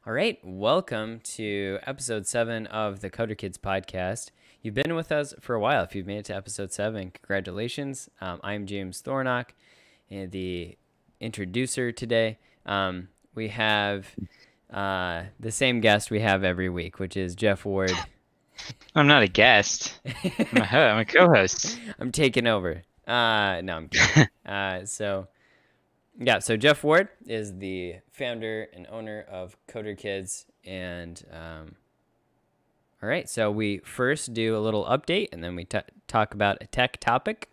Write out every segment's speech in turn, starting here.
All right, welcome to episode 7 of the Coder Kids podcast. You've been with us for a while. If you've made it to episode 7, congratulations. I'm James Thornock, and the introducer today. We have the same guest we have every week, which is Jeff Ward. I'm not a guest. I'm a co-host. I'm taking over. No, I'm kidding. So Jeff Ward is the founder and owner of Coder Kids. And all right, so we first do a little update, and then we talk about a tech topic.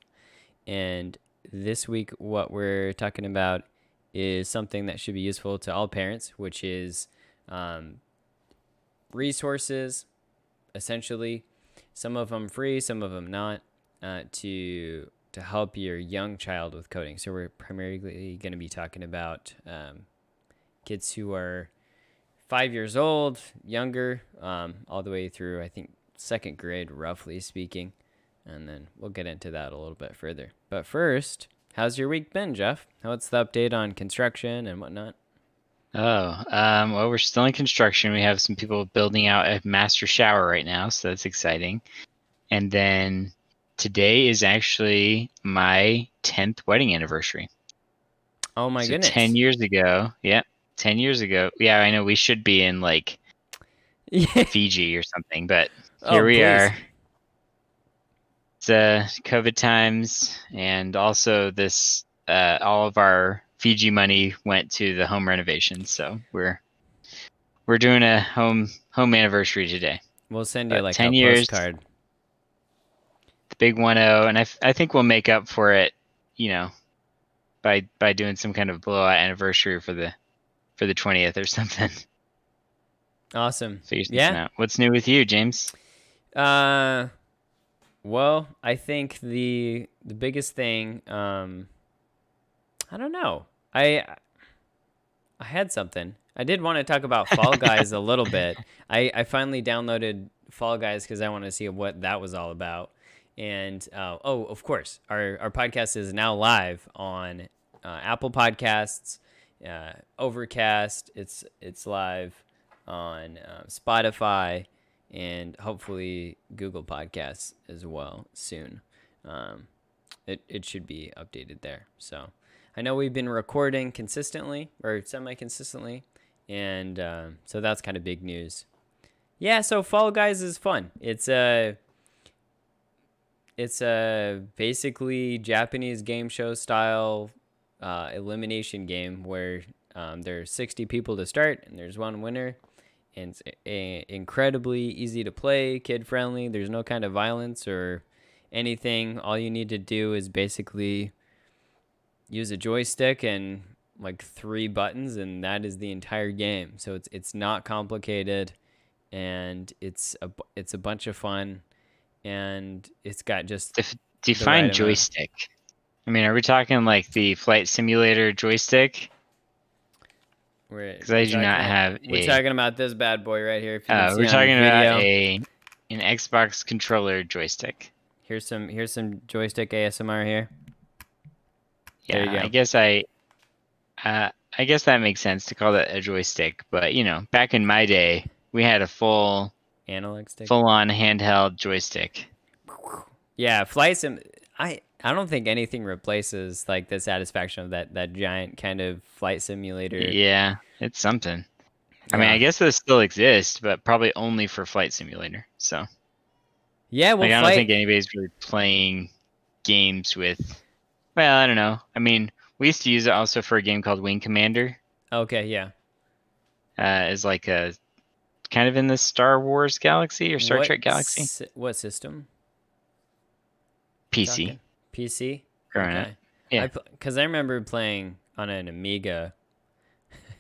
And this week, what we're talking about is something that should be useful to all parents, which is resources, essentially. Some of them free, some of them not, to help your young child with coding. So we're primarily going to be talking about kids who are 5 years old, younger, all the way through, I think, second grade, roughly speaking. And then we'll get into that a little bit further. But first, how's your week been, Jeff? What's the update on construction and whatnot? Well, we're still in construction. We have some people building out a master shower right now, so that's exciting. And then today is actually my 10th wedding anniversary. Oh my goodness. 10 years ago. Yeah, 10 years ago. Yeah, I know we should be in like Fiji or something, but here we are. It's COVID times, and also this all of our Fiji money went to the home renovation, so we're doing a home anniversary today. We'll send you like 10 a years, postcard. The big 1-0, and I think we'll make up for it, by doing some kind of blowout anniversary for the 20th or something. Awesome. Yeah. What's new with you, James? Well, I think the biggest thing, I don't know. I had something. I did want to talk about Fall Guys a little bit. I finally downloaded Fall Guys because I want to see what that was all about. And of course, our podcast is now live on Apple Podcasts, Overcast. It's live on Spotify, and hopefully Google Podcasts as well soon. It should be updated there. So I know we've been recording consistently or semi-consistently, and so that's kind of big news. Yeah, so Fall Guys is fun. It's a basically Japanese game show style elimination game where there's 60 people to start and there's one winner. And it's incredibly easy to play, kid-friendly. There's no kind of violence or anything. All you need to do is basically use a joystick and like 3 buttons, and that is the entire game. So it's not complicated, and it's a bunch of fun, and it's got just define joystick. I mean, are we talking like the flight simulator joystick? Because I do not have. We're talking about this bad boy right here. If you we're talking about an Xbox controller joystick. Here's some joystick ASMR here. Yeah, there you go. I guess that makes sense to call that a joystick. But back in my day, we had a full analog stick, full-on handheld joystick. Yeah, flight sim. I don't think anything replaces like the satisfaction of that giant kind of flight simulator. Yeah, it's something. I mean, I guess those still exist, but probably only for flight simulator. So yeah, well, I don't think anybody's really playing games with. Well, I don't know. I mean, we used to use it also for a game called Wing Commander. Okay, yeah. Is like a kind of in the Star Wars galaxy or Star Trek galaxy. What system? PC. PC? Growing up. Yeah. Because I remember playing on an Amiga,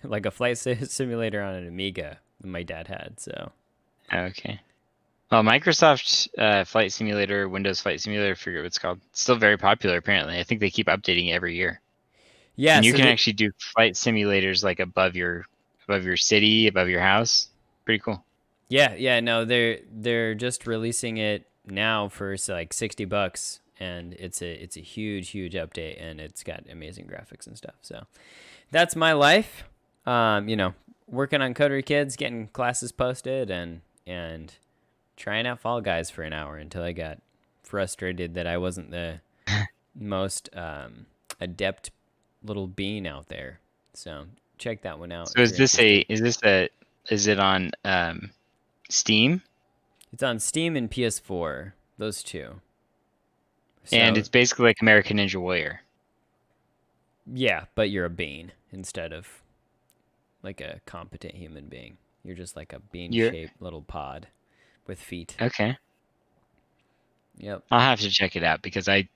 like a flight simulator on an Amiga that my dad had. So. Okay. Well, Microsoft Flight Simulator, Windows Flight Simulator, I forget what it's called. It's still very popular, apparently. I think they keep updating it every year. Yeah. And you can actually do flight simulators like above your city, above your house. Pretty cool. Yeah. No, they're just releasing it now for like $60. And it's a huge update, and it's got amazing graphics and stuff. So that's my life. working on Coder Kids, getting classes posted, and trying out Fall Guys for an hour until I got frustrated that I wasn't the most adept little bean out there. So check that one out. So is it on Steam? It's on Steam and PS4, those two. So, And it's basically like American Ninja Warrior. Yeah, but you're a bean instead of like a competent human being. You're just like a bean-shaped little pod with feet. Okay. Yep. I'll have to check it out because I'm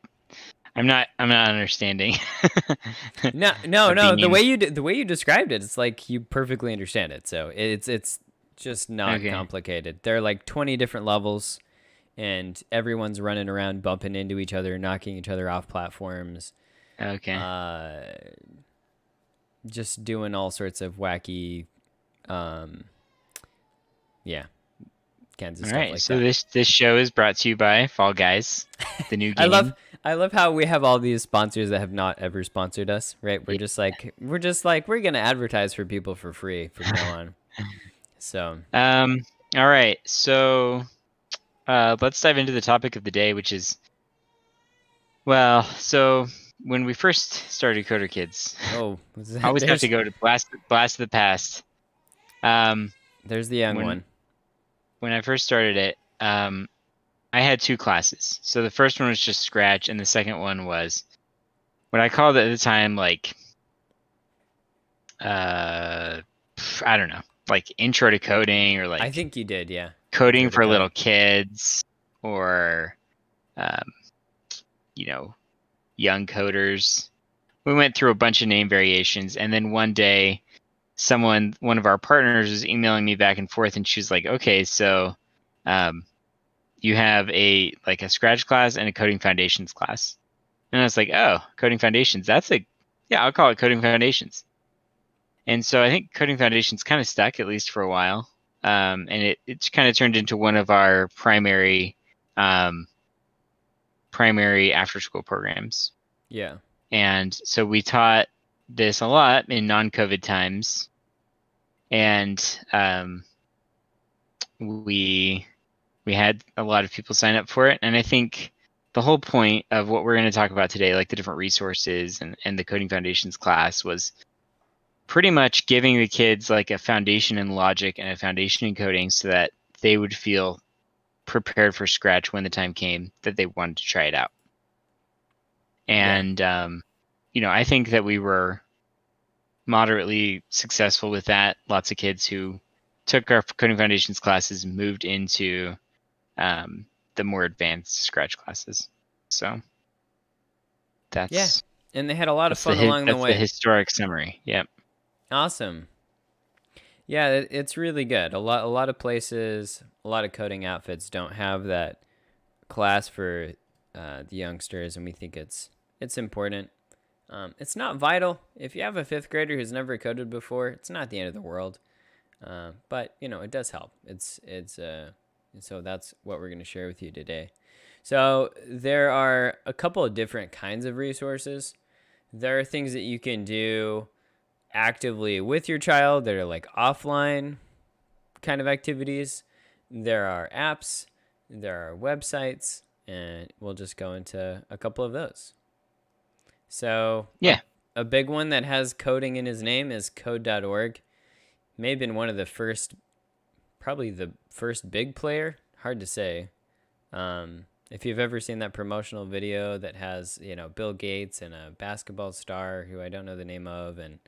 not understanding. No. The way you described it, it's like you perfectly understand it. So it's just not complicated. There are like 20 different levels, and everyone's running around, bumping into each other, knocking each other off platforms. Okay. Just doing all sorts of wacky, kinds of stuff like that. So this show is brought to you by Fall Guys, the new game. I love how we have all these sponsors that have not ever sponsored us, right? We're just like we're gonna advertise for people for free from now on. So all right, so let's dive into the topic of the day, which is so when we first started Coder Kids, I always have to go to blast of the past. There's the young one. When I first started it, I had 2 classes. So the first one was just Scratch, and the second one was what I called at the time, like, I don't know, like Intro to Coding, or like I think you did, yeah. Coding for little kids, or young coders. We went through a bunch of name variations, and then one day one of our partners was emailing me back and forth, and she was like, okay, so you have a Scratch class and a Coding Foundations class. And I was like, oh, Coding Foundations, I'll call it Coding Foundations. And so I think Coding Foundations kind of stuck, at least for a while. And it kind of turned into one of our primary after school programs. Yeah. And so we taught this a lot in non-COVID times. And we had a lot of people sign up for it. And I think the whole point of what we're going to talk about today, like the different resources and the Coding Foundations class, was pretty much giving the kids like a foundation in logic and a foundation in coding so that they would feel prepared for Scratch when the time came that they wanted to try it out. And, I think that we were moderately successful with that. Lots of kids who took our Coding Foundations classes moved into the more advanced Scratch classes. So that's and they had a lot of fun along the way. That's the historic summary. Yep. Awesome. Yeah, it's really good. A lot of places, a lot of coding outfits don't have that class for the youngsters, and we think it's important. It's not vital. If you have a 5th grader who's never coded before, it's not the end of the world. But it does help. So that's what we're going to share with you today. So there are a couple of different kinds of resources. There are things that you can do actively with your child that are like offline kind of activities. There are apps, there are websites, and we'll just go into a couple of those. So a big one that has coding in his name is code.org. May have been one of the first, probably the first big player. Hard to say. If you've ever seen that promotional video that has, Bill Gates and a basketball star who I don't know the name of, and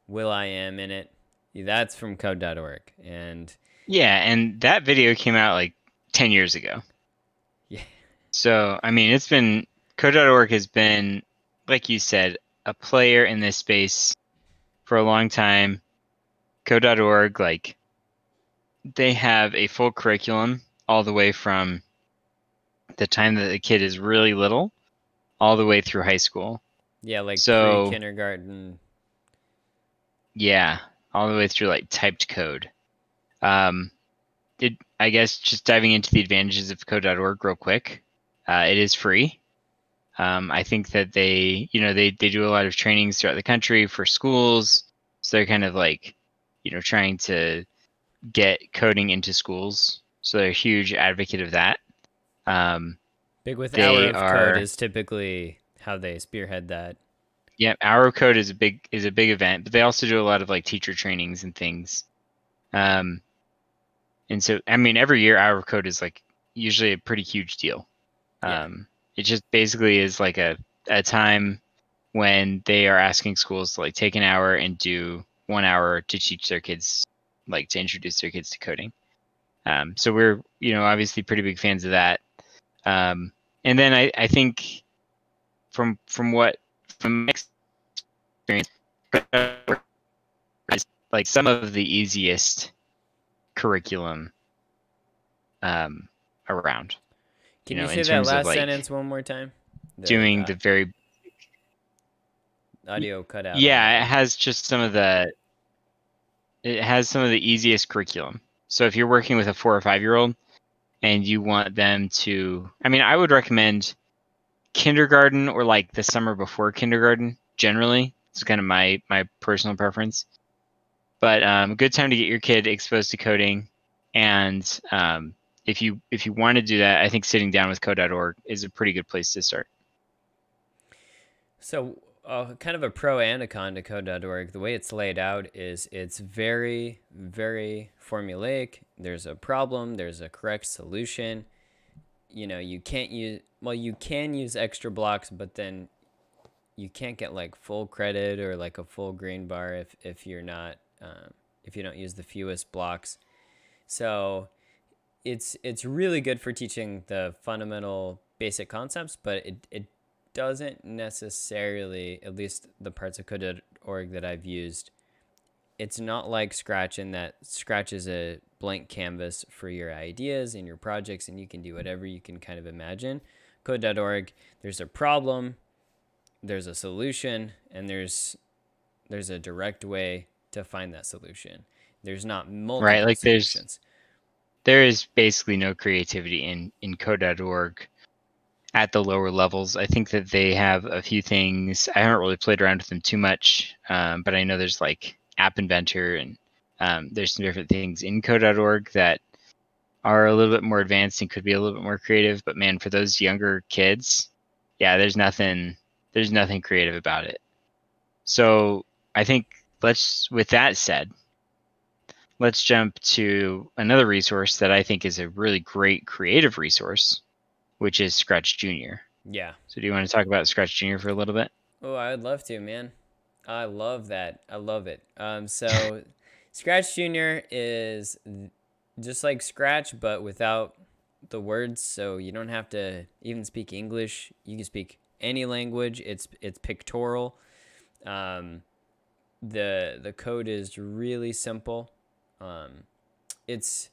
will.i.am in it, that's from code.org. And that video came out like 10 years ago. Yeah. So, I mean, code.org has been, like you said, a player in this space for a long time. Code.org, they have a full curriculum all the way from the time that the kid is really little all the way through high school. Yeah, pre-kindergarten. Yeah, all the way through typed code. I guess just diving into the advantages of code.org real quick. It is free. I think that they do a lot of trainings throughout the country for schools, So they're kind of like, trying to get coding into schools. So they're a huge advocate of that. Big with Hour They of Code are, is typically how they spearhead that. yeah, Hour of Code is a big event, but they also do a lot of like teacher trainings and things. And so, I mean, every year Hour of Code is like usually a pretty huge deal. Yeah. It just basically is like a time when they are asking schools to like take an hour and do 1 hour to teach their kids, like to introduce their kids to coding. So we're, obviously pretty big fans of that. And then I think from my experience, is like some of the easiest curriculum around. Can you In say that terms of last like sentence one more time? doing The the very audio cut out on yeah, that it one. has just some of the easiest curriculum. So if you're working with a 4 or 5 year old and you want them to, I mean, I would recommend kindergarten or like the summer before kindergarten. Generally, it's kind of my personal preference. But a good time to get your kid exposed to coding, and if you want to do that, I think sitting down with code.org is a pretty good place to start. So, kind of a pro and a con to code.org. The way it's laid out is it's very, very formulaic. There's a problem, there's a correct solution. You can't use, well, you can use extra blocks, but then you can't get like full credit or like a full green bar if you're not, if you don't use the fewest blocks. So, it's really good for teaching the fundamental basic concepts, but it doesn't necessarily, at least the parts of code.org that I've used, it's not like Scratch in that Scratch is a blank canvas for your ideas and your projects, and you can do whatever you can kind of imagine. Code.org, there's a problem, there's a solution, and there's a direct way to find that solution. There's not Right? multiple Like solutions. there is basically no creativity in code.org at the lower levels. I think that they have a few things. I haven't really played around with them too much, but I know there's like App Inventor and there's some different things in code.org that are a little bit more advanced and could be a little bit more creative. But man, for those younger kids, yeah, there's nothing creative about it. So I think with that said, let's jump to another resource that I think is a really great creative resource, which is Scratch Junior. Yeah. So do you want to talk about Scratch Junior for a little bit? Oh, I'd love to, man. I love that. I love it. So Scratch Junior is just like Scratch, but without the words. So you don't have to even speak English. You can speak any language. It's pictorial. The code is really simple. It's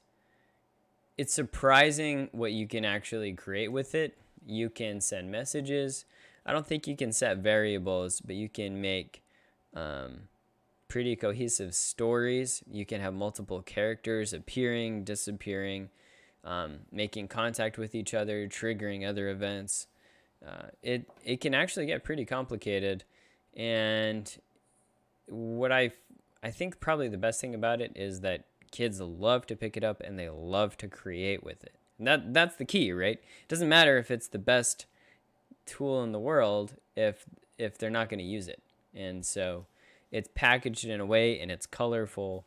surprising what you can actually create with it. You can send messages. I don't think you can set variables, but you can make pretty cohesive stories. You can have multiple characters appearing, disappearing, making contact with each other, triggering other events. It can actually get pretty complicated. And what I think probably the best thing about it is that kids love to pick it up and they love to create with it. And that's the key, right? It doesn't matter if it's the best tool in the world if they're not going to use it. And so it's packaged in a way and it's colorful,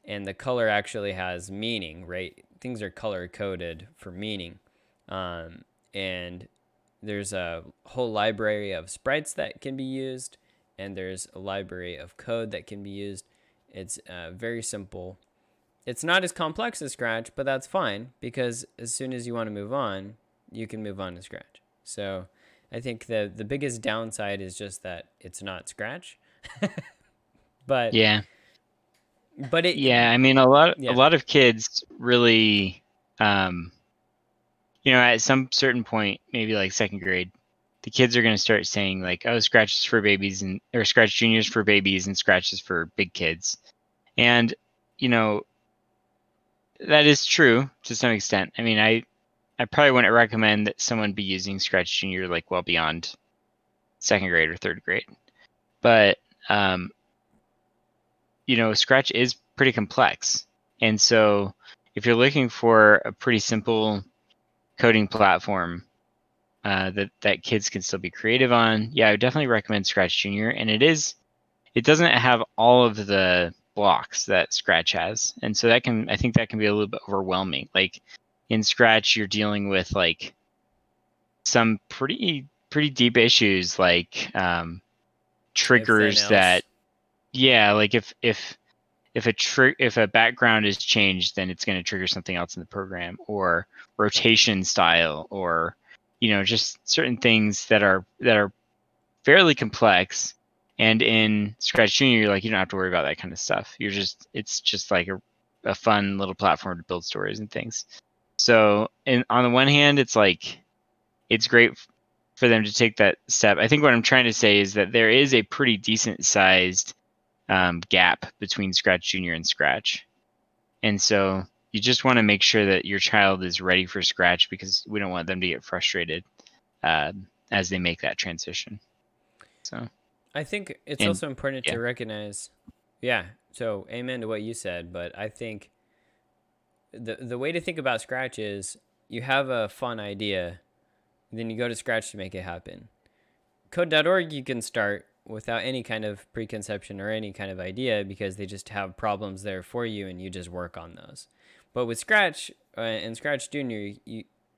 and the color actually has meaning, right? Things are color coded for meaning. And there's a whole library of sprites that can be used, and there's a library of code that can be used. It's very simple. It's not as complex as Scratch, but that's fine, because as soon as you want to move on, you can move on to Scratch. So I think the biggest downside is just that it's not Scratch. but Yeah. it I mean, a yeah. lot of kids really, at some certain point, maybe like second grade, the kids are going to start saying like, "Oh, Scratch is for babies," or Scratch Junior is for babies, and Scratch is for big kids. And that is true to some extent. I mean, I probably wouldn't recommend that someone be using Scratch Junior like well beyond second grade or third grade. But Scratch is pretty complex. And so if you're looking for a pretty simple coding platform that kids can still be creative on, yeah, I would definitely recommend Scratch Junior. And it doesn't have all of the blocks that Scratch has. And so I think that can be a little bit overwhelming. Like in Scratch, you're dealing with like some pretty deep issues, like If then triggers that, else. yeah, like if a background is changed, then it's going to trigger something else in the program, or rotation style, or just certain things that are fairly complex. And in Scratch Junior, you don't have to worry about that kind of stuff. It's just like a fun little platform to build stories and things. So, on the one hand, it's like it's great for them to take that step. I think what I'm trying to say is that there is a pretty decent sized gap between Scratch Junior and Scratch. And so you just want to make sure that your child is ready for Scratch, because we don't want them to get frustrated as they make that transition. So I think it's also important yeah. to recognize, yeah, so amen to what you said, but I think the way to think about Scratch is you have a fun idea, then you go to Scratch to make it happen. Code.org you can start without any kind of preconception or any kind of idea, because they just have problems there for you and you just work on those. But with Scratch and Scratch Junior,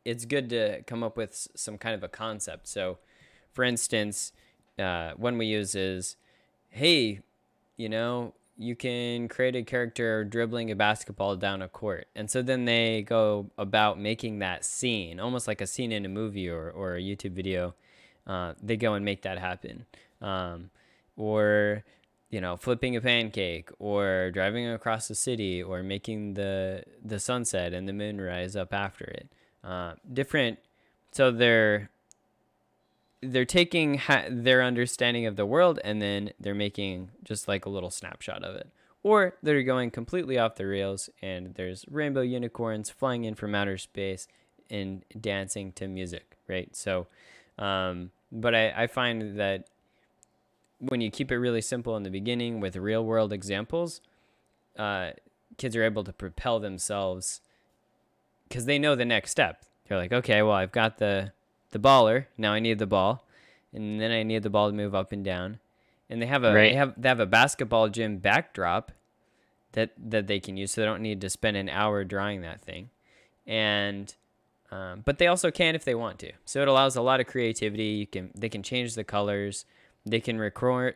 it's good to come up with some kind of a concept. So for instance, one we use is, hey, you can create a character dribbling a basketball down a court. And so then they go about making that scene, almost like a scene in a movie or a YouTube video. They go and make that happen. Or, flipping a pancake, or driving across the city, or making the sunset and the moonrise up after it. Different. So they're taking their understanding of the world, and then they're making just like a little snapshot of it. Or they're going completely off the rails, and there's rainbow unicorns flying in from outer space and dancing to music, right? So, but I find that when you keep it really simple in the beginning with real world examples, kids are able to propel themselves because they know the next step. They're like, okay, well, I've got the baller. Now I need the ball, and then I need the ball to move up and down. And they have a basketball gym backdrop that they can use, so they don't need to spend an hour drawing that thing. And but they also can if they want to. So it allows a lot of creativity. They can change the colors. They can record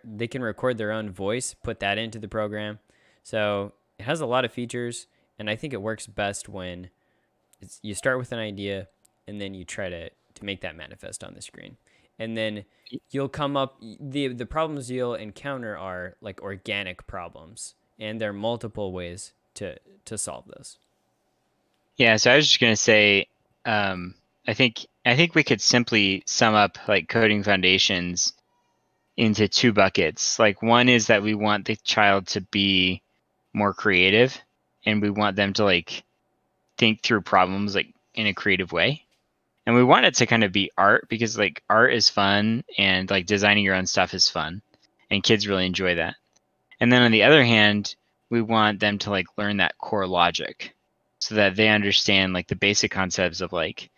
their own voice, put that into the program. So it has a lot of features, and I think it works best when you start with an idea and then you try to make that manifest on the screen. And then you'll come up, the problems you'll encounter are like organic problems, and there are multiple ways to solve those. Yeah, so I was just gonna say, I think we could simply sum up like coding foundations into two buckets. Like, one is that we want the child to be more creative, and we want them to like think through problems like in a creative way. And we want it to kind of be art, because like art is fun, and like designing your own stuff is fun, and kids really enjoy that. And then on the other hand, we want them to like learn that core logic, so that they understand like the basic concepts of like,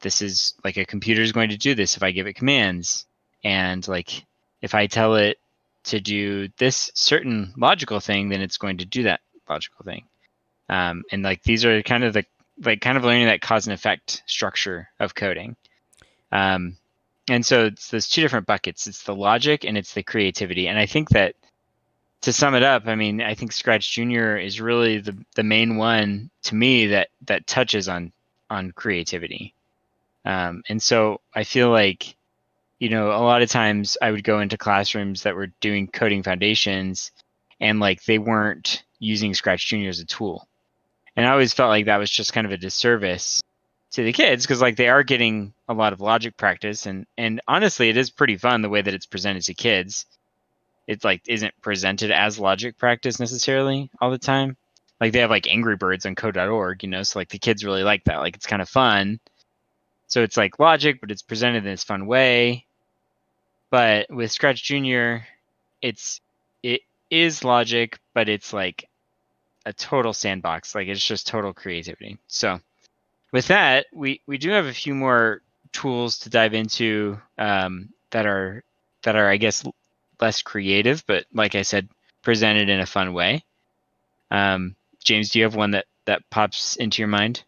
this is like a computer is going to do this if I give it commands, and like if I tell it to do this certain logical thing, then it's going to do that logical thing. And like these are kind of learning that cause and effect structure of coding. And so it's those two different buckets. It's the logic and it's the creativity. And I think that, to sum it up, I mean, I think Scratch Junior is really the main one to me that touches on creativity. And so I feel like, a lot of times I would go into classrooms that were doing coding foundations, and like they weren't using Scratch Junior as a tool. And I always felt like that was just kind of a disservice to the kids, because like they are getting a lot of logic practice, and honestly, it is pretty fun the way that it's presented to kids. It like isn't presented as logic practice necessarily all the time. Like they have like Angry Birds on code.org, so like the kids really like that. Like it's kind of fun. So it's like logic, but it's presented in this fun way. But with Scratch Junior, is logic, but it's like a total sandbox. Like it's just total creativity. So with that, we do have a few more tools to dive into that are I guess less creative, but like I said, presented in a fun way. James, do you have one that pops into your mind?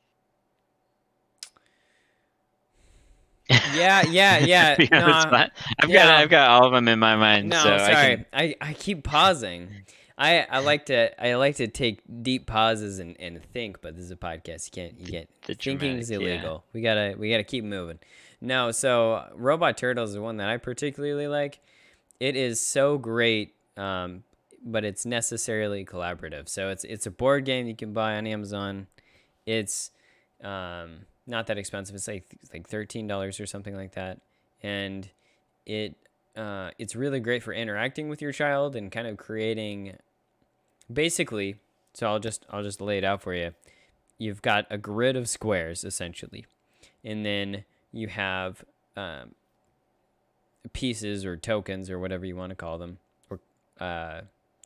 Yeah. Yeah, that's No. fine. Yeah. I've got all of them in my mind, No, so I sorry. can. I keep pausing. I like to take deep pauses and think, but this is a podcast. You can't The thinking's dramatic, yeah. illegal. We gotta keep moving. No, so Robot Turtles is one that I particularly like. It is so great, but it's necessarily collaborative. So it's a board game you can buy on Amazon. It's not that expensive. It's like $13 or something like that, and it it's really great for interacting with your child and kind of creating basically. So I'll just lay it out for you. You've got a grid of squares essentially, and then you have pieces or tokens or whatever you want to call them, or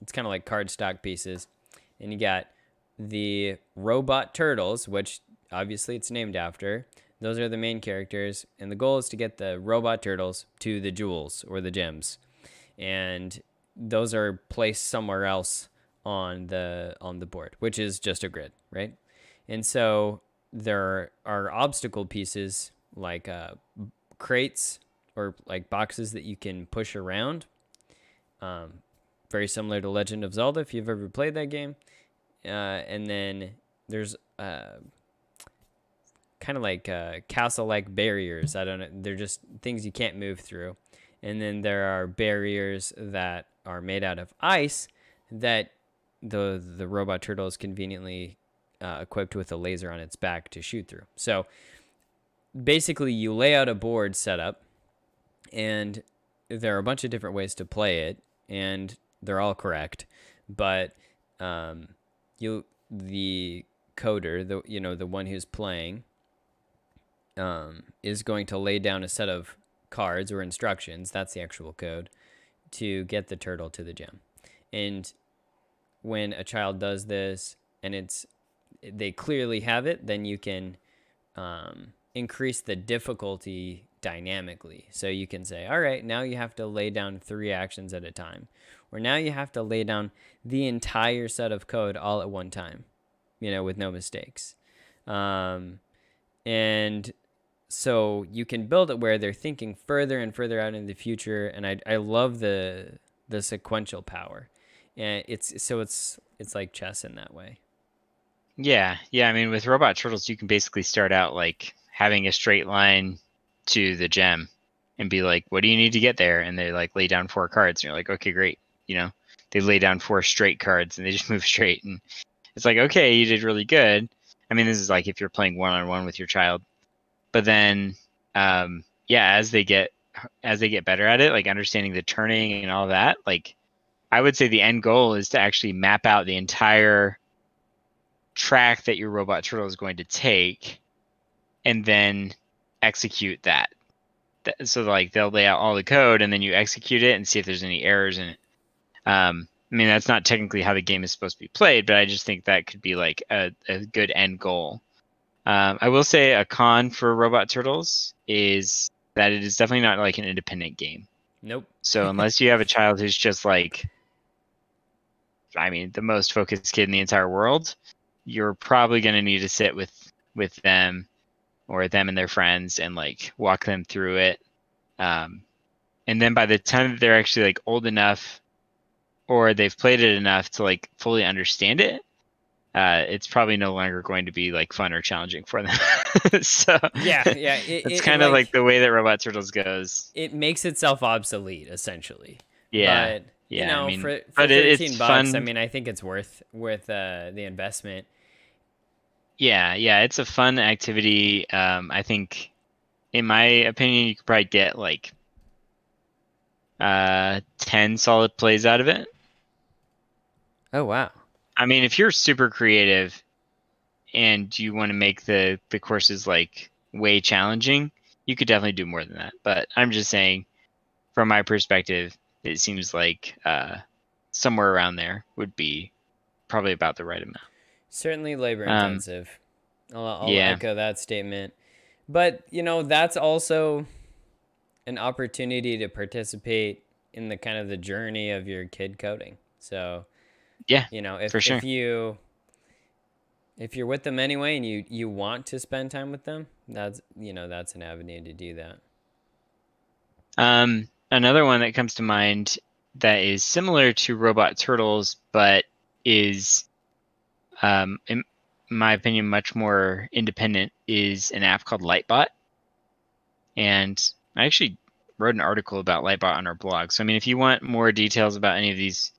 it's kind of like cardstock pieces, and you got the robot turtles, which obviously it's named after. Those are the main characters, and the goal is to get the robot turtles to the jewels or the gems, and those are placed somewhere else on the board, which is just a grid, right? And so there are obstacle pieces like crates or like boxes that you can push around. Very similar to Legend of Zelda if you've ever played that game. And then there's kind of like castle-like barriers. I don't know. They're just things you can't move through. And then there are barriers that are made out of ice that the robot turtle is conveniently equipped with a laser on its back to shoot through. So basically, you lay out a board setup, and there are a bunch of different ways to play it, and they're all correct. But the coder, the one who's playing, is going to lay down a set of cards or instructions. That's the actual code to get the turtle to the gem. And when a child does this and they clearly have it, then you can increase the difficulty dynamically. So you can say, all right, now you have to lay down 3 actions at a time, or now you have to lay down the entire set of code all at one time, with no mistakes. And so you can build it where they're thinking further and further out in the future. And I love the sequential power. And it's like chess in that way. Yeah. I mean, with robot turtles, you can basically start out like having a straight line to the gem and be like, what do you need to get there? And they like lay down 4 cards, and you're like, okay, great. They lay down 4 straight cards and they just move straight. And it's like, okay, you did really good. I mean, this is like if you're playing one-on-one with your child. But then, as they get better at it, like understanding the turning and all that, like I would say the end goal is to actually map out the entire track that your robot turtle is going to take, and then execute that. So like they'll lay out all the code, and then you execute it and see if there's any errors in it. I mean, that's not technically how the game is supposed to be played, but I just think that could be like a good end goal. I will say a con for Robot Turtles is that it is definitely not like an independent game. Nope. So unless you have a child who's just like, I mean, the most focused kid in the entire world, you're probably going to need to sit with them or them and their friends and like walk them through it. And then by the time that they're actually like old enough or they've played it enough to like fully understand it, it's probably no longer going to be like fun or challenging for them. So yeah, it's kind of like the way that Robot Turtles goes. It makes itself obsolete, essentially. Yeah, but I mean, for but $13, fun. I mean, I think it's worth the investment. Yeah, it's a fun activity. I think, in my opinion, you could probably get like 10 solid plays out of it. Oh wow. I mean, if you're super creative and you want to make the courses like way challenging, you could definitely do more than that. But I'm just saying, from my perspective, it seems like somewhere around there would be probably about the right amount. Certainly labor Um, intensive. I'll yeah, echo that statement. But, that's also an opportunity to participate in the kind of the journey of your kid coding. So, yeah, if for sure. if you're with them anyway and you want to spend time with them, that's an avenue to do that. Another one that comes to mind that is similar to Robot Turtles, but is, in my opinion, much more independent, is an app called Lightbot. And I actually wrote an article about Lightbot on our blog. So I mean, if you want more details about any of these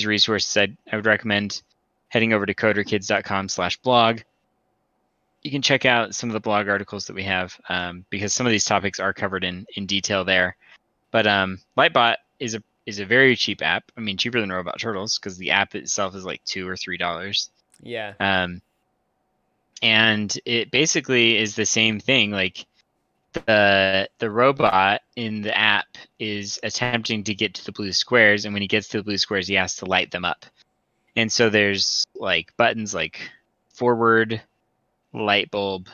resources, I would recommend heading over to coderkids.com/blog. You can check out some of the blog articles that we have, because some of these topics are covered in detail there. But Lightbot is a very cheap app. I mean, cheaper than Robot Turtles because the app itself is like $2 or $3. Yeah. And it basically is the same thing. Like the robot in the app is attempting to get to the blue squares, and when he gets to the blue squares, he has to light them up. And so there's like buttons like forward, light bulb,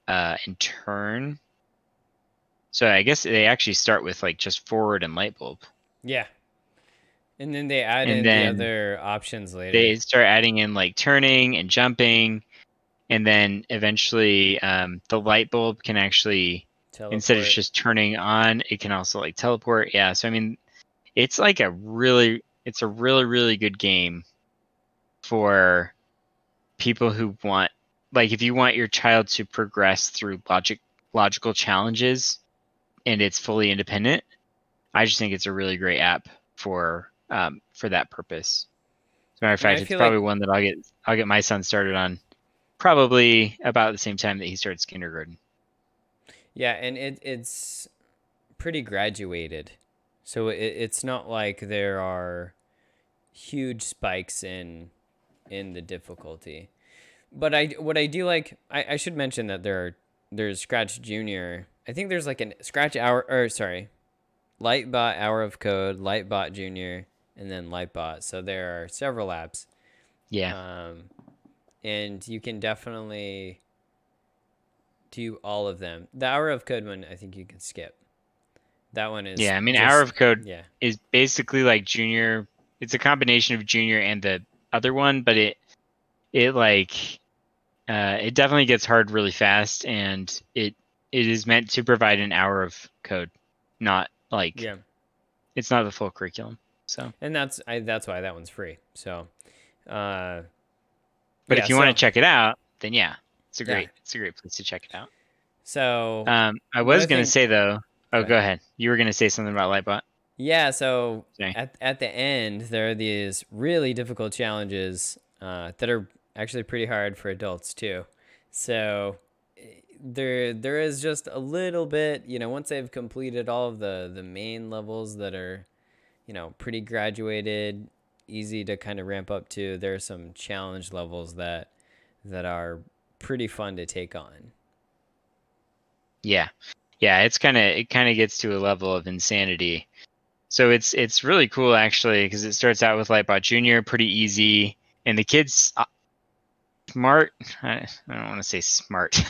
and turn. So I guess they actually start with like just forward and light bulb. Yeah. And then they add And in the then other options later. they start adding in like turning and jumping. And then eventually the light bulb can actually, Teleport. instead of just turning on, it can also like teleport. Yeah. So, I mean, it's like a really good game for people who want, like, if you want your child to progress through logical challenges and it's fully independent, I just think it's a really great app for that purpose. As a matter of fact, it's probably one that I'll get my son started on probably about the same time that he starts kindergarten. Yeah, and it's pretty graduated. So it's not like there are huge spikes in the difficulty. But what I do like, I should mention that there's Scratch Junior. I think there's like a Scratch Hour, or sorry, Lightbot Hour of Code, Lightbot Junior, and then Lightbot. So there are several apps. Yeah. And you can definitely do all of them. The Hour of Code one, I think you can skip. That one is. Yeah, I mean, Hour of Code is basically like Junior. It's a combination of Junior and the other one, but it definitely gets hard really fast, and it is meant to provide an hour of code, not like it's not the full curriculum. So, and that's why that one's free. So, but if you want to check it out, then it's a great place to check it out. So, I was gonna say though. Oh, go ahead. You were gonna say something about Lightbot. Yeah. So at the end, there are these really difficult challenges that are actually pretty hard for adults too. So there is just a little bit, once they've completed all of the main levels that are, pretty graduated, easy to kind of ramp up to, there are some challenge levels that are pretty fun to take on. Yeah. It kind of gets to a level of insanity. So it's really cool actually, because it starts out with Lightbot Junior, pretty easy, and the kids smart. I don't want to say smart,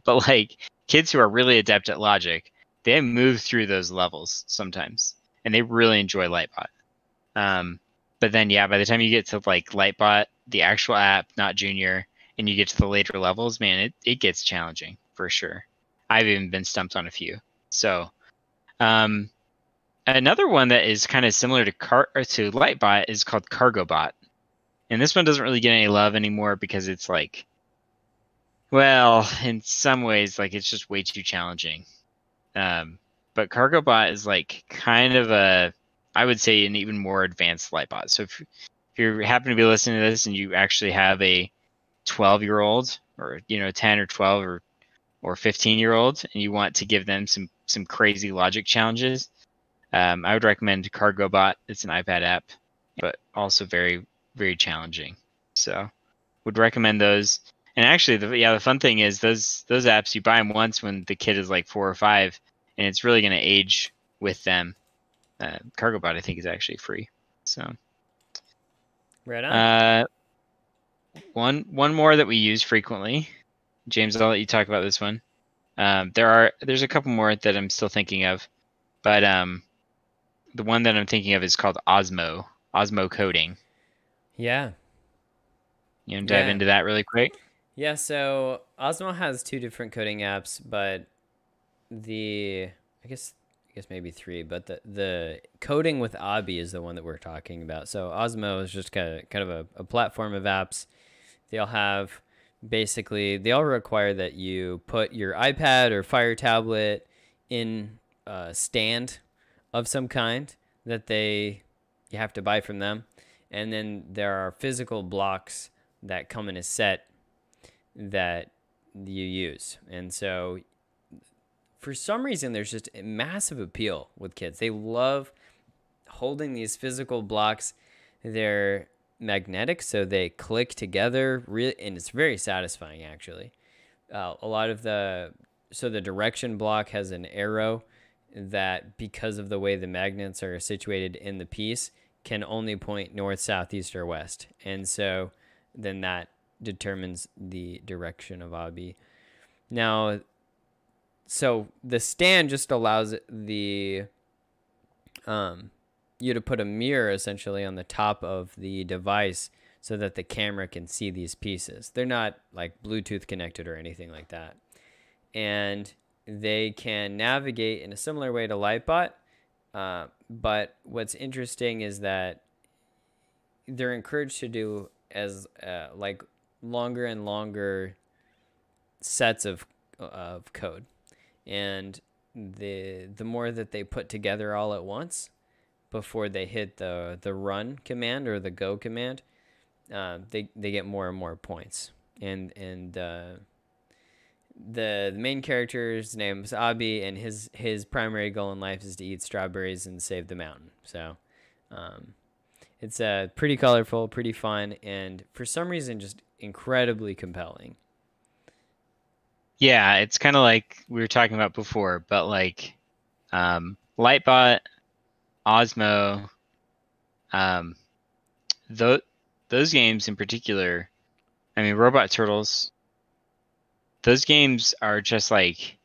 but like kids who are really adept at logic, they move through those levels sometimes, and they really enjoy Lightbot. But then by the time you get to like Lightbot, the actual app, not Junior, and you get to the later levels, man, it gets challenging for sure. I've even been stumped on a few. So, another one that is kind of similar to Lightbot is called Cargobot. And this one doesn't really get any love anymore because it's like, well, in some ways, like it's just way too challenging. But Cargobot is like kind of I would say an even more advanced Lightbot. So if you happen to be listening to this and you actually have a 12-year-old or 10 or 12 or 15-year-old and you want to give them some crazy logic challenges, I would recommend Cargobot. It's an iPad app, but also very, very challenging. So would recommend those. And actually, the fun thing is those apps, you buy them once when the kid is like 4 or 5, and it's really going to age with them. Cargobot, I think, is actually free. So, Right on. one more that we use frequently. James, I'll let you talk about this one. There's a couple more that I'm still thinking of, but the one that I'm thinking of is called Osmo coding. Yeah. You want to dive Yeah. into that really quick? Yeah, so Osmo has two different coding apps, but the I guess maybe three, but the coding with Abi is the one that we're talking about. So Osmo is just kind of a platform of apps. They all have basically they all require that you put your iPad or Fire tablet in a stand of some kind that you have to buy from them, and then there are physical blocks that come in a set that you use. And so for some reason there's just a massive appeal with kids. They love holding these physical blocks. They're magnetic, so they click together, really, and it's very satisfying actually. A lot of the direction block has an arrow that, because of the way the magnets are situated in the piece, can only point north, south, east, or west. And so then that determines the direction of Abi. Now, so the stand just allows you to put a mirror essentially on the top of the device so that the camera can see these pieces. They're not like Bluetooth connected or anything like that. And they can navigate in a similar way to Lightbot. But what's interesting is that they're encouraged to do as like longer and longer sets of code, and the more that they put together all at once before they hit the run command or the go command, they get more and more points. And the main character's name is Abi, and his primary goal in life is to eat strawberries and save the mountain. So it's pretty colorful, pretty fun, and for some reason just incredibly compelling. Yeah, it's kind of like we were talking about before, but like Lightbot, Osmo, um, those games in particular. I mean, Robot Turtles. Those games are just like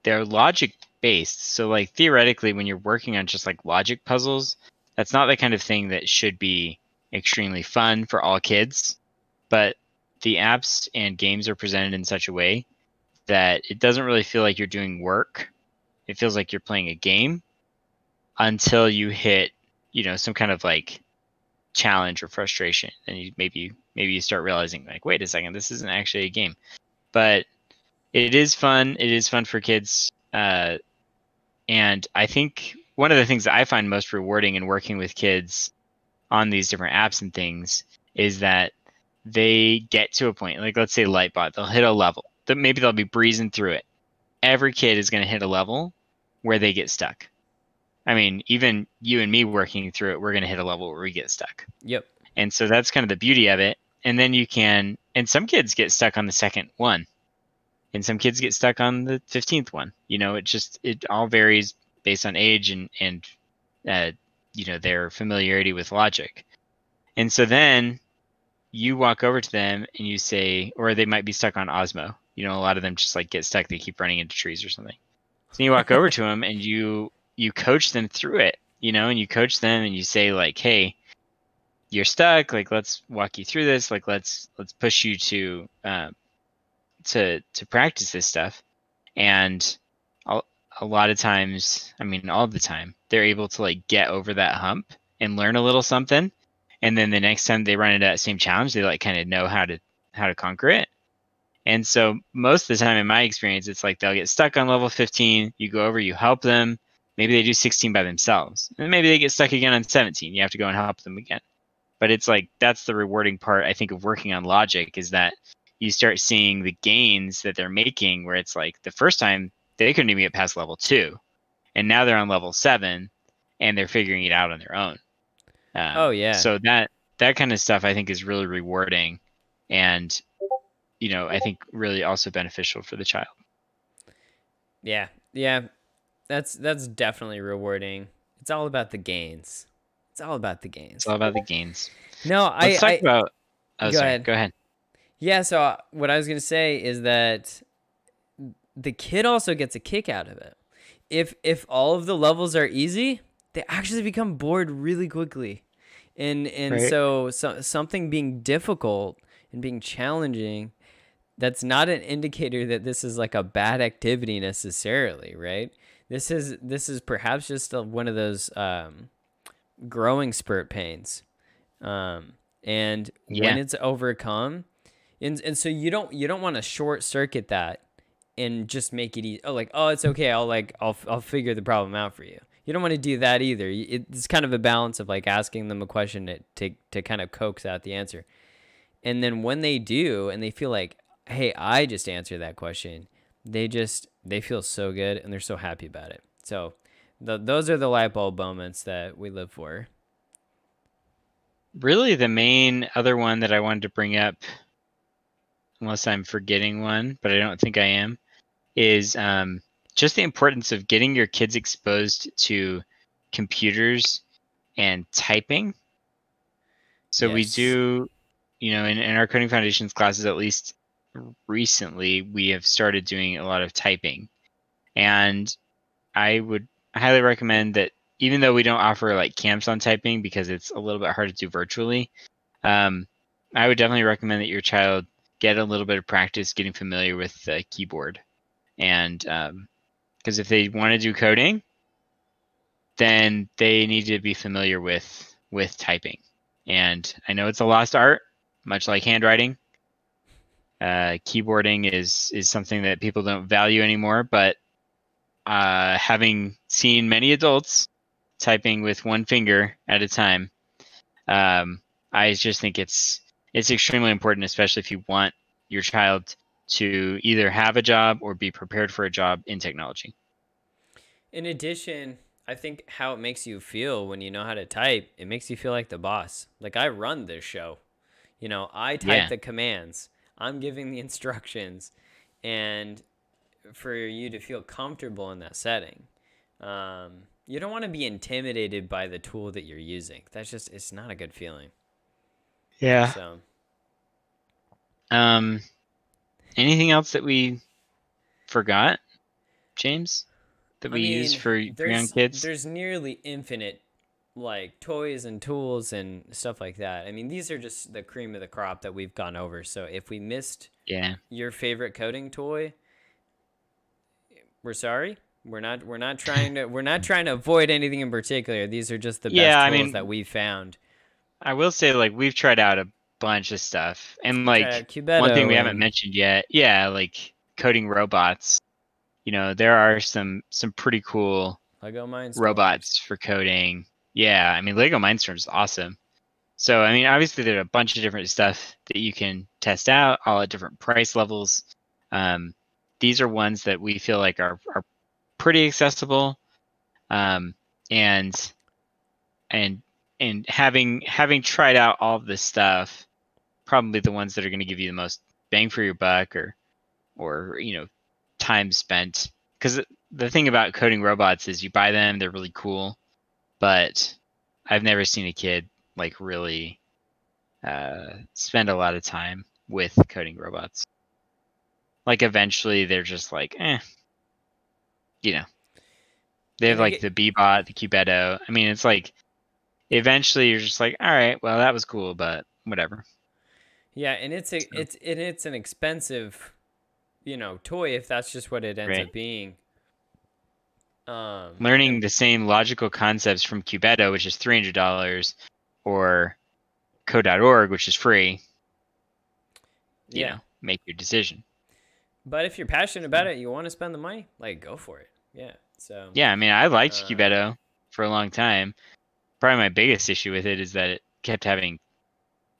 they're logic based. So like theoretically, when you're working on just like logic puzzles, that's not the kind of thing that should be extremely fun for all kids. But the apps and games are presented in such a way that it doesn't really feel like you're doing work. It feels like you're playing a game until you hit, some kind of like challenge or frustration, and maybe you start realizing like, wait a second, this isn't actually a game. But it is fun. It is fun for kids, and I think one of the things that I find most rewarding in working with kids on these different apps and things is that they get to a point, like let's say Lightbot, they'll hit a level that maybe they'll be breezing through it. Every kid is going to hit a level where they get stuck. I mean, even you and me working through it, we're going to hit a level where we get stuck. Yep. And so that's kind of the beauty of it. And then and some kids get stuck on the second one, and some kids get stuck on the 15th one. It all varies based on age and their familiarity with logic. And so then you walk over to them and you say, or they might be stuck on Osmo. A lot of them just like get stuck. They keep running into trees or something. So you walk over to them and you coach them through it, and you coach them and you say like, hey, you're stuck. Like, let's walk you through this. Like, let's push you to practice this stuff. And a lot of times, I mean, all the time, they're able to like get over that hump and learn a little something. And then the next time they run into that same challenge, they like kind of know how to conquer it. And so most of the time in my experience, it's like they'll get stuck on level 15. You go over, you help them. Maybe they do 16 by themselves. And maybe they get stuck again on 17. You have to go and help them again. But it's like that's the rewarding part, I think, of working on logic, is that you start seeing the gains that they're making, where it's like the first time they couldn't even get past level 2. And now they're on level 7 and they're figuring it out on their own. Oh yeah. So that kind of stuff I think is really rewarding, and I think really also beneficial for the child. Yeah, that's definitely rewarding. It's all about the gains. It's all about the It's gains. all about the gains. No, Let's talk I about. Oh, go sorry. ahead. Go ahead. Yeah, so what I was gonna say is that the kid also gets a kick out of it. If all of the levels are easy, they actually become bored really quickly. And Right. so something being difficult and being challenging, that's not an indicator that this is like a bad activity necessarily, right? This is perhaps just one of those growing spurt pains. And when Yeah. it's overcome, and so you don't want to short circuit that and just make it easy. Oh, like, oh, it's okay. I'll figure the problem out for you. You don't want to do that either. It's kind of a balance of like asking them a question to kind of coax out the answer. And then when they do and they feel like, hey, I just answered that question, they feel so good and they're so happy about it. So those are the light bulb moments that we live for. Really, the main other one that I wanted to bring up, unless I'm forgetting one, but I don't think I am, is just the importance of getting your kids exposed to computers and typing. So we Yes. do, in our coding foundations classes, at least recently, we have started doing a lot of typing. And I would highly recommend that, even though we don't offer like camps on typing because it's a little bit hard to do virtually, I would definitely recommend that your child get a little bit of practice getting familiar with the keyboard. And because if they want to do coding, then they need to be familiar with typing. And I know it's a lost art, much like handwriting. Keyboarding is something that people don't value anymore, but having seen many adults typing with one finger at a time, I just think it's extremely important, especially if you want your child to either have a job or be prepared for a job in technology. In addition, I think how it makes you feel when you know how to type, it makes you feel like the boss. Like I run this show. I type Yeah. the commands. I'm giving the instructions, and for you to feel comfortable in that setting, you don't want to be intimidated by the tool that you're using. It's not a good feeling. Yeah. So, Um, anything else that we forgot, James, that I we use mean, for young kids? there's nearly infinite like toys and tools and stuff like that. I mean, these are just the cream of the crop that we've gone over. So if we missed Yeah. your favorite coding toy, we're sorry. We're not trying to avoid anything in particular. These are just the best Yeah, I tools that mean, we've found. I will say, like, we've tried out a bunch of stuff, and We tried like out one thing we Cubeto haven't and mentioned yet, yeah, like coding robots. There are some pretty cool Lego Mindstorms. robots for coding. Yeah, I mean, Lego Mindstorm is awesome. So, I mean, obviously there's a bunch of different stuff that you can test out, all at different price levels. Um, these are ones that we feel like are pretty accessible, um, and and and having tried out all of this stuff, probably the ones that are going to give you the most bang for your buck, or time spent. Because the thing about coding robots is you buy them, they're really cool, but I've never seen a kid like really spend a lot of time with coding robots. Like eventually they're just like, you know, they have And I like get the Bebot, the Cubeto. I mean, it's like eventually you're just like, all right, well that was cool, but whatever. Yeah, and So, it's an expensive, toy if that's just what it ends right. up being. And Learning the same logical concepts from Cubeto, which is $300, or code.org, which is free, yeah, make your decision. but if you're passionate So, about it, you want to spend the money, like go for it. Yeah. So, yeah, I mean, I liked um, Cubeto for a long time. Probably my biggest issue with it is that it kept having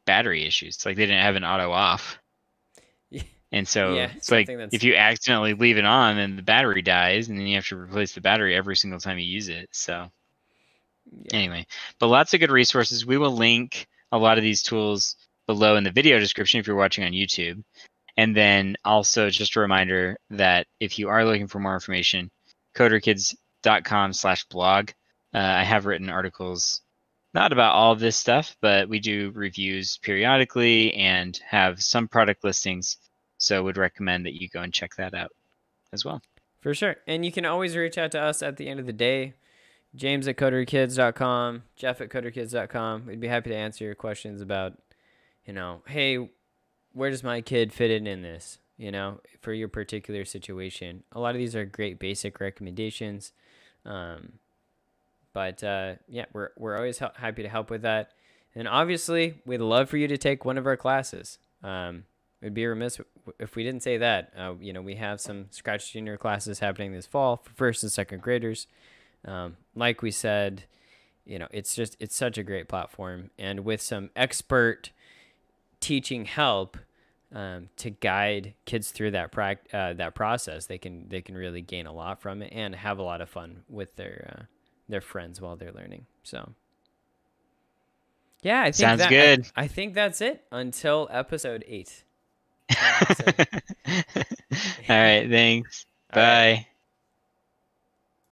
battery issues. It's like they didn't have an auto off. And so yeah, it's like something if that's you accidentally leave it on, then the battery dies, and then you have to replace the battery every single time you use it. So yeah. anyway, but lots of good resources. We will link a lot of these tools below in the video description if you're watching on YouTube. And then also just a reminder that if you are looking for more information, coderkids.com/blog. I have written articles not about all of this stuff, but we do reviews periodically and have some product listings. So would recommend that you go and check that out as well. For sure. And you can always reach out to us at the end of the day. James at coderkids.com, Jeff at coderkids.com. We'd be happy to answer your questions about, hey, where does my kid fit in this, for your particular situation. A lot of these are great basic recommendations. But yeah, we're always happy to help with that. And obviously, we'd love for you to take one of our classes. It'd be remiss if we didn't say that. We have some Scratch Junior classes happening this fall for first and second graders. Like we said, it's such a great platform, and with some expert teaching help to guide kids through that process, they can really gain a lot from it and have a lot of fun with their friends while they're learning. So yeah, I think sounds good. I think that's it until episode 8. All right, thanks. Bye. All right.